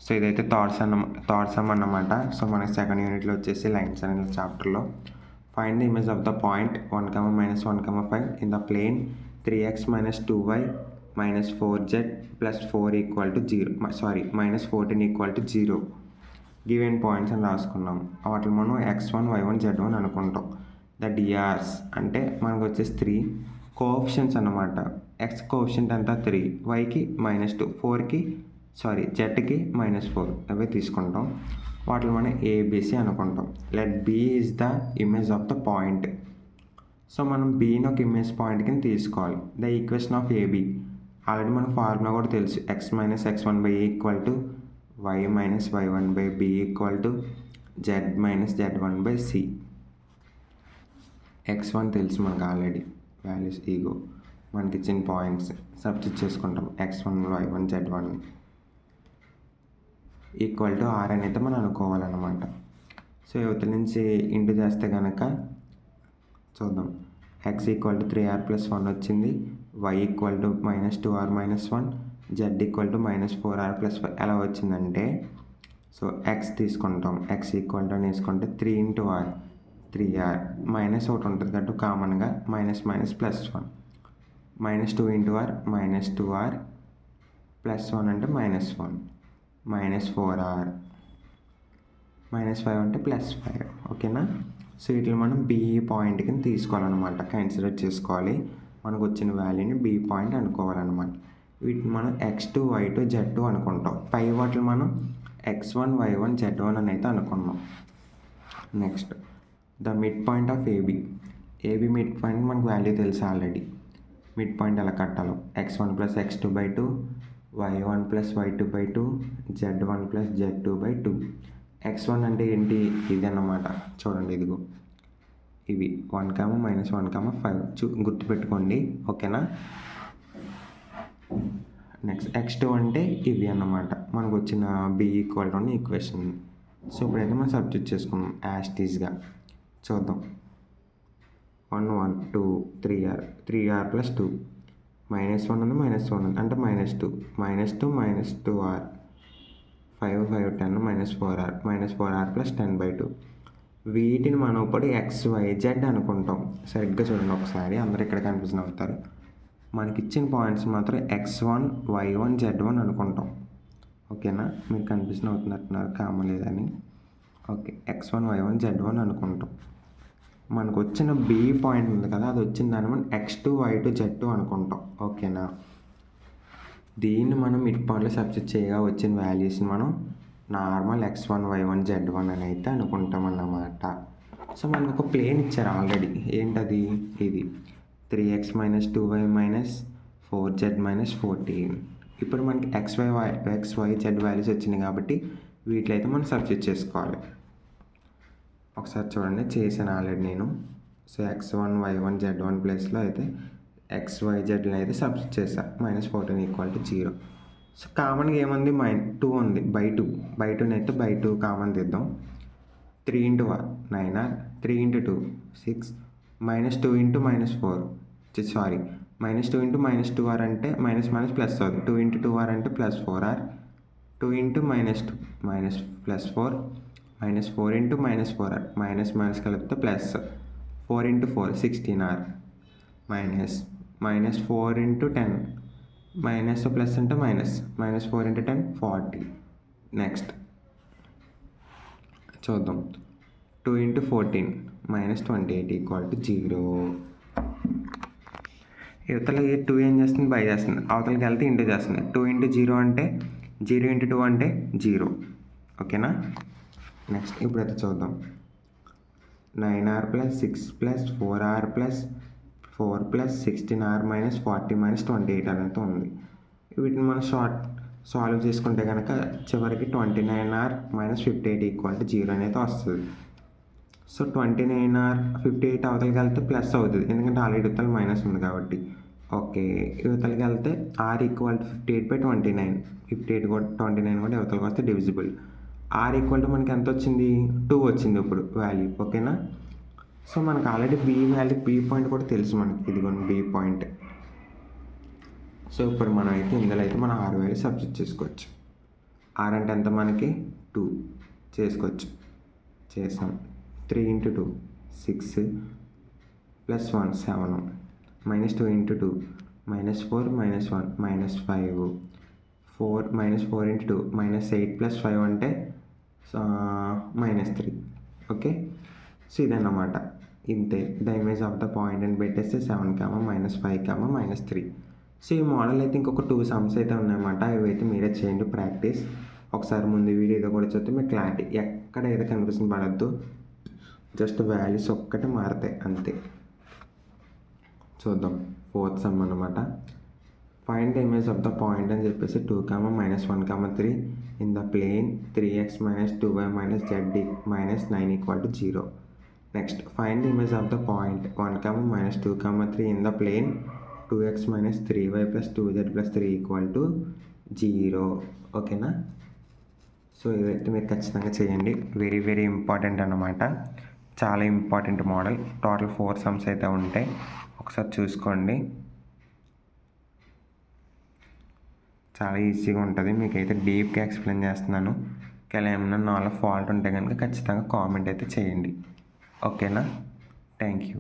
So ఇదైతే that sum అన్నమాట. So మనకి సెకండ్ యూనిట్లో వచ్చేసి లైన్స్ అనే చాప్టర్లో find the image of the point 1, -1, 5 in the plane 3x - 2y - 4z + 4 = 0 -14 = 0 given points అని రాసుకున్నాం. వాటిని మనం x1, y1, z1 అనుకుంటాం. ద డిఆర్స్ అంటే మనకు వచ్చేసి 3 కోఎఫిషియెంట్స్ అన్నమాట. ఎక్స్ కోఎఫిషియెంట్ అంతా 3, వైకి -2, జెడ్కి -4 అవి తీసుకుంటాం. వాటిని మనం ఏబిసి అనుకుంటాం. Let B is the image of the point. So మనం బీని ఒక ఇమేజ్ పాయింట్ కింద తీసుకోవాలి. The equation of AB already మన ఫార్ములా కూడా తెలుసు. x - x1/a = y - y1/b = z - z1/c. x1 తెలుసు మనకు ఆల్రెడీ వాల్యూస్ ఈగో మనకి ఇచ్చిన పాయింట్స్ సబ్స్టిట్యూట్ చేసుకుంటాం. x1, y1, z1 = r అని అయితే మనం అనుకోవాలన్నమాట. సో యువత నుంచి ఇంటూ చేస్తే కనుక చూద్దాం. x = 3r + 1 వచ్చింది. y = -2r - 1, z = -4r + 5 ఎలా వచ్చిందంటే, సో x తీసుకుంటాం. x = తీసుకుంటే 3 × r 3r మైనస్ ఒకటి ఉంటుంది కాబట్టి కామన్గా -, +1 -2 × r -2r +1 అంటే -1 -4r -5 అంటే +5. ఓకేనా. సో వీటిని మనం బి పాయింట్ కింద తీసుకోవాలన్నమాట. కన్సిడర్ చేసుకోవాలి. మనకు వచ్చిన వాల్యూని బి పాయింట్ అనుకోవాలన్నమాట. వీటిని మనం x2, y2, z2 అనుకుంటాం. పై వాటిని మనం x1, y1, z1 అని అయితే అనుకున్నాం. Next the mid point of AB. AB mid point మనకు వాల్యూ తెలుసు ఆల్రెడీ. మిడ్ పాయింట్ ఎలా కట్టాలో x1 + x2/2, y1 + y2/2, z1 + z2/2. x1 అంటే ఏంటి, ఇది అన్నమాట. చూడండి ఇదిగో ఇవి 1, -1, 5 గుర్తుపెట్టుకోండి. ఓకేనా. నెక్స్ట్ x2 అంటే ఇవి అన్నమాట. మనకు వచ్చిన b = ఈక్వేషన్. సో ఇప్పుడైతే మనం సబ్స్టిట్యూట్ చేసుకున్నాం యాస్టీస్గా. చూద్దాం. 1, 1, 2, 3r + 2 -1 ఉంది, -1 ఉంది అంటే -2 -2r 5, 5, 10 -4r + 10/2. వీటిని మనం ఇప్పుడు XYZ అనుకుంటాం. సరిగ్గా చూడండి ఒకసారి, అందరూ ఇక్కడ కన్ఫ్యూజన్ అవుతారు. మనకి ఇచ్చిన పాయింట్స్ మాత్రం x1, y1, z1 అనుకుంటాం. ఓకేనా. మీరు కన్ఫ్యూజన్ అవుతున్నట్టున్నారు కామన్ లేదని. ఓకే, x1, y1, z1 అనుకుంటాం. మనకు వచ్చిన బి పాయింట్ ఉంది కదా, అది వచ్చిన దాన్ని మనం x2, y2, z2 అనుకుంటాం. ఓకేనా. దీన్ని మనం మిడ్ పాయింట్లో సబ్స్టిట్యూట్ చేయగా వచ్చిన వాల్యూస్ని మనం నార్మల్ x1, y1, z1 అని అయితే అనుకుంటాం అన్నమాట. సో మనకు ఒక ప్లేన్ ఇచ్చారు ఆల్రెడీ. ఏంటది, ఇది 3x - 2y - 4z - 14. ఇప్పుడు మనకి XYZ వాల్యూస్ వచ్చినాయి కాబట్టి వీటిలో అయితే మనం సబ్స్టిట్యూట్ చేసుకోవాలి. ఒకసారి చూడండి, చేశాను ఆల్రెడీ నేను. సో x1, y1, z1 ప్లేస్లో అయితే XYZలో అయితే సబ్స్టిట్యూట్ చేశాను. -14 = 0. సో కామన్గా ఏముంది, -2 ఉంది. బై2 అయితే బై2 కామన్ తీద్దాం. 3 × 1 9r 3 × 2 6 -2 × -4 -2 × -2r అంటే మైనస్ ప్లస్ అవుతుంది. 2 × 2r అంటే +4r 2 × -2 +4 -4 × -4r మైనస్ కలిపితే ప్లస్ 4 × 4 16r -4 × 10 మైనస్ ప్లస్ అంటే -4 × 10 40. నెక్స్ట్ చూద్దాం. 2 × 14 -28 = 0. ఇవతల 2 ఏం చేస్తుంది, బై చేస్తుంది. అవతలకి వెళ్తే ఇంటూ చేస్తుంది. 2 × 0 అంటే 0 × 2 అంటే 0. ఓకేనా. నెక్స్ట్ ఇప్పుడైతే చూద్దాం. 9r + 6 + 4r + 4 + 16r - 40 - 28 అనేది ఉంది. వీటిని మనం సాల్వ్ చేసుకుంటే కనుక చివరికి 29r - 58 = 0 అనేది వస్తుంది. సో 29r 58 అవతలకి వెళ్తే ప్లస్ అవుతుంది, ఎందుకంటే ఆల్రెడీ ఇవతల మైనస్ ఉంది కాబట్టి. ఓకే, ఇవతలకి వెళ్తే r = 58/29. 58 కూడా 29 కూడా ఇవతలకి వస్తే డివిజిబుల్. r = మనకి ఎంత వచ్చింది, 2 వచ్చింది ఇప్పుడు వాల్యూ. ఓకేనా. సో మనకు ఆల్రెడీ బి పాయింట్ కూడా తెలుసు మనకి. ఇదిగోండి బి పాయింట్. సో ఇప్పుడు మనం అయితే ఇందులో అయితే మనం r వాల్యూ సబ్స్టిట్యూట్ చేసుకోవచ్చు. ఆర్ అంటే ఎంత మనకి 2 చేసుకోవచ్చు. చేసాం. 3 × 2 6 + 1 7 -2 × 2 -4 -1 -5 4 -4 × 2 -8 + 5 అంటే -3. ఓకే, సో ఇదన్నమాట. ఇంతే. The image of the point అని పెట్టేస్తే 7, -5, -3. సో ఈ మోడల్ అయితే ఇంకొక 2 సమ్స్ అయితే ఉన్నాయన్నమాట. ఇవి అయితే మీరే చేయండి ప్రాక్టీస్. ఒకసారి ముందు వీడియో ఏదో కూడా చూస్తే మీకు క్లారిటీ ఎక్కడ ఏదో కన్ఫ్యూజన్ పడద్దు. జస్ట్ వాల్యూస్ ఒక్కటే మారుతాయి అంతే. చూద్దాం. 4th సమ్ అనమాట. Find the image of the point అని చెప్పేసి 2, -1, 3 in the plane 3x - 2y - z -9 = 0. Next find the image of the point 1, -2, 3 in the plane 2x - 3y + 2z + 3 = 0. ఓకేనా? సో ఇవైతే మీరు ఖచ్చితంగా చేయండి. వెరీ వెరీ ఇంపార్టెంట్ అన్నమాట. చాలా ఇంపార్టెంట్ మోడల్. టోటల్ 4 సమ్స్ అయితే ఉంటాయి. ఒకసారి చూసుకోండి. చాలా ఈజీగా ఉంటుంది. మీకైతే డీప్గా ఎక్స్ప్లెయిన్ చేస్తున్నాను. ఒకవేళ ఏమైనా నాలో ఫాల్ట్ ఉంటే కనుక ఖచ్చితంగా కామెంట్ అయితే చేయండి. ఓకేనా? Thank you.